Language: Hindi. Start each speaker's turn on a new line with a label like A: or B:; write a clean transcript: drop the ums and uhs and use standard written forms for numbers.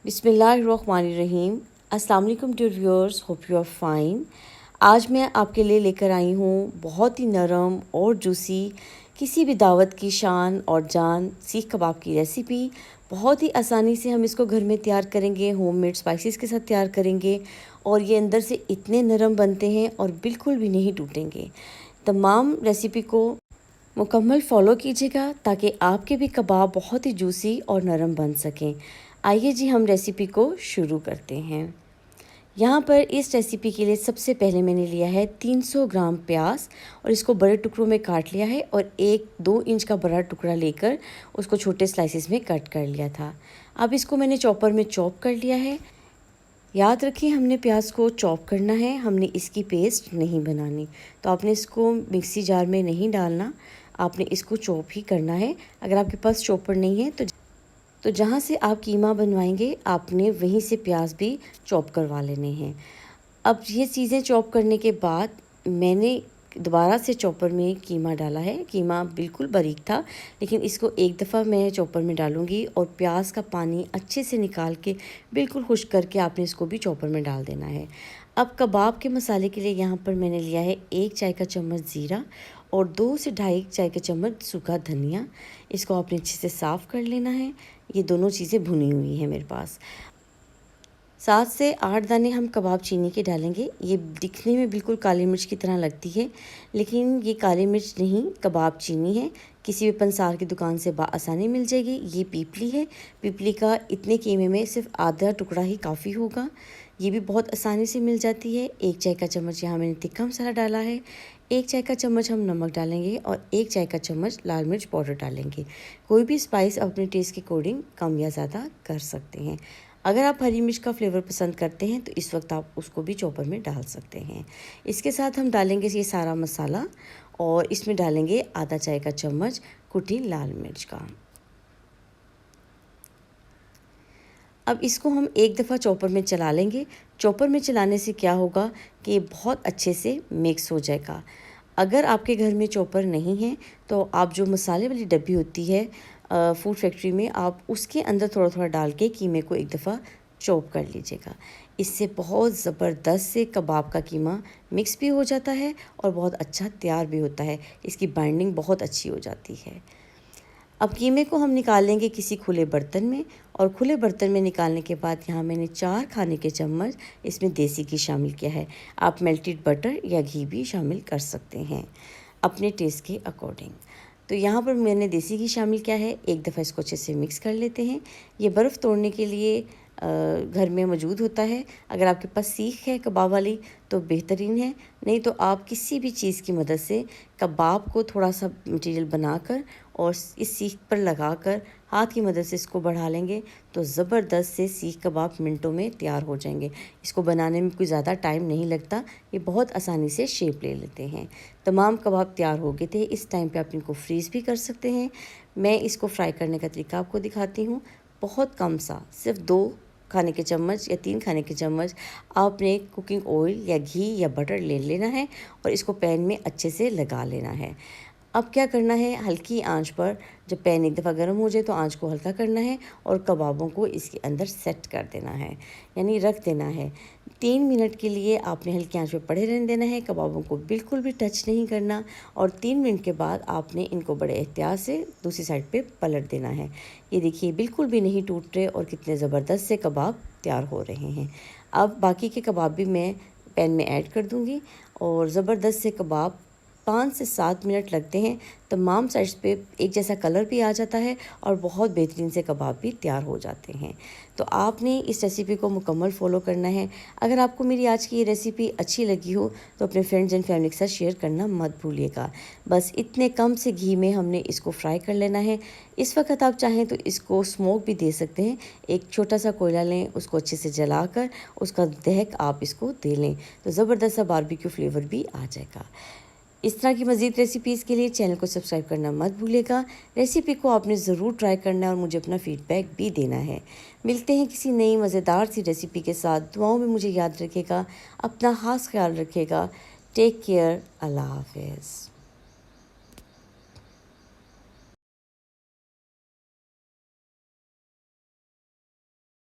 A: बिस्मिल्लाहिर्रहमानिर्रहीम। अस्सलाम वालेकुम dear viewers, hope you are fine. आज मैं आपके लिए लेकर आई हूँ बहुत ही नरम और जूसी, किसी भी दावत की शान और जान सीख कबाब की रेसिपी। बहुत ही आसानी से हम इसको घर में तैयार करेंगे, होममेड स्पाइसेस के साथ तैयार करेंगे और ये अंदर से इतने नरम बनते हैं और बिल्कुल भी नहीं टूटेंगे। तमाम रेसिपी को मुकम्मल फ़ॉलो कीजिएगा ताकि आपके भी कबाब बहुत ही जूसी और नरम बन सकें। आइए जी हम रेसिपी को शुरू करते हैं। यहाँ पर इस रेसिपी के लिए सबसे पहले मैंने लिया है 300 ग्राम प्याज और इसको बड़े टुकड़ों में काट लिया है और 1-2 इंच का बड़ा टुकड़ा लेकर उसको छोटे स्लाइसेस में कट कर लिया था। अब इसको मैंने चॉपर में चॉप कर लिया है। याद रखिए हमने प्याज को चॉप करना है, हमने इसकी पेस्ट नहीं बनानी। तो आपने इसको मिक्सी जार में नहीं डालना, आपने इसको चॉप ही करना है। अगर आपके पास चॉपर नहीं है तो जहाँ से आप कीमा बनवाएंगे आपने वहीं से प्याज भी चॉप करवा लेने हैं। अब ये चीज़ें चॉप करने के बाद मैंने दोबारा से चॉपर में कीमा डाला है। कीमा बिल्कुल बारीक था, लेकिन इसको एक दफ़ा मैं चॉपर में डालूंगी और प्याज का पानी अच्छे से निकाल के बिल्कुल खुश्क करके आपने इसको भी चॉपर में डाल देना है। अब कबाब के मसाले के लिए यहाँ पर मैंने लिया है 1 चाय का चम्मच ज़ीरा और 2 से ढाई चाय के चम्मच सूखा धनिया। इसको आपने अच्छे से साफ़ कर लेना है। ये दोनों चीज़ें भुनी हुई हैं मेरे पास। 7 से 8 दाने हम कबाब चीनी के डालेंगे। ये दिखने में बिल्कुल काली मिर्च की तरह लगती है, लेकिन ये काली मिर्च नहीं, कबाब चीनी है। किसी भी पंसार की दुकान से आसानी मिल जाएगी। ये पीपली है। पीपली का इतने कीमे में सिर्फ आधा टुकड़ा ही काफ़ी होगा। ये भी बहुत आसानी से मिल जाती है। 1 चाय का चम्मच यहाँ मैंने तिक्का मसाला डाला है। 1 चाय का चम्मच हम नमक डालेंगे और 1 चाय का चम्मच लाल मिर्च पाउडर डालेंगे। कोई भी स्पाइस अपने टेस्ट के अकॉर्डिंग कम या ज़्यादा कर सकते हैं। अगर आप हरी मिर्च का फ्लेवर पसंद करते हैं तो इस वक्त आप उसको भी चॉपर में डाल सकते हैं। इसके साथ हम डालेंगे ये सारा मसाला और इसमें डालेंगे आधा चाय का चम्मच कुटी लाल मिर्च का। अब इसको हम एक दफ़ा चॉपर में चला लेंगे। चॉपर में चलाने से क्या होगा कि बहुत अच्छे से मिक्स हो जाएगा। अगर आपके घर में चॉपर नहीं है तो आप जो मसाले वाली डब्बी होती है फूड फैक्ट्री में, आप उसके अंदर थोड़ा थोड़ा डाल के कीमे को एक दफ़ा चॉप कर लीजिएगा। इससे बहुत ज़बरदस्त से कबाब का कीमा मिक्स भी हो जाता है और बहुत अच्छा तैयार भी होता है। इसकी बाइंडिंग बहुत अच्छी हो जाती है। अब कीमे को हम निकालेंगे किसी खुले बर्तन में और खुले बर्तन में निकालने के बाद यहाँ मैंने 4 खाने के चम्मच इसमें देसी घी शामिल किया है। आप मेल्टेड बटर या घी भी शामिल कर सकते हैं अपने टेस्ट के अकॉर्डिंग। तो यहाँ पर मैंने देसी घी शामिल किया है। एक दफ़ा इसको अच्छे से मिक्स कर लेते हैं। ये बर्फ़ तोड़ने के लिए घर में मौजूद होता है। अगर आपके पास सीख है कबाब वाली तो बेहतरीन है, नहीं तो आप किसी भी चीज़ की मदद से कबाब को थोड़ा सा मटेरियल बनाकर और इस सीख पर लगाकर हाथ की मदद से इसको बढ़ा लेंगे तो ज़बरदस्त से सीख कबाब मिनटों में तैयार हो जाएंगे। इसको बनाने में कोई ज़्यादा टाइम नहीं लगता, ये बहुत आसानी से शेप ले लेते हैं। तमाम कबाब तैयार हो गए थे। इस टाइम पे आप इनको फ्रीज़ भी कर सकते हैं। मैं इसको फ्राई करने का तरीका आपको दिखाती हूँ। बहुत कम सा, सिर्फ 2 खाने के चम्मच या 3 खाने के चम्मच आपने कुकिंग ऑयल या घी या बटर ले लेना है और इसको पैन में अच्छे से लगा लेना है। अब क्या करना है, हल्की आंच पर जब पैन एक दफ़ा गर्म हो जाए तो आंच को हल्का करना है और कबाबों को इसके अंदर सेट कर देना है, यानी रख देना है। 3 मिनट के लिए आपने हल्की आंच पे पड़े रहने देना है। कबाबों को बिल्कुल भी टच नहीं करना और 3 मिनट के बाद आपने इनको बड़े एहतियात से दूसरी साइड पे पलट देना है। ये देखिए बिल्कुल भी नहीं टूट रहे और कितने ज़बरदस्त से कबाब तैयार हो रहे हैं। अब बाकी के कबाब भी मैं पैन में ऐड कर दूँगी और ज़बरदस्त से कबाब 5 से 7 मिनट लगते हैं। तमाम साइड्स पे एक जैसा कलर भी आ जाता है और बहुत बेहतरीन से कबाब भी तैयार हो जाते हैं। तो आपने इस रेसिपी को मुकम्मल फ़ॉलो करना है। अगर आपको मेरी आज की ये रेसिपी अच्छी लगी हो तो अपने फ्रेंड्स एंड फैमिली के साथ शेयर करना मत भूलिएगा। बस इतने कम से घी में हमने इसको फ्राई कर लेना है। इस वक्त आप चाहें तो इसको स्मोक भी दे सकते हैं। एक छोटा सा कोयला लें, उसको अच्छे से जलाकर उसका दहक आप इसको दे लें तो ज़बरदस्त सा बारबेक्यू फ्लेवर भी आ जाएगा। इस तरह की मज़ीद रेसिपीज़ के लिए चैनल को सब्सक्राइब करना मत भूलिएगा। रेसिपी को आपने ज़रूर ट्राई करना है और मुझे अपना फ़ीडबैक भी देना है। मिलते हैं किसी नई मज़ेदार सी रेसिपी के साथ। दुआओं में मुझे याद रखिएगा। अपना ख़ास ख्याल रखिएगा। Take care. अल्लाह हाफ़िज़।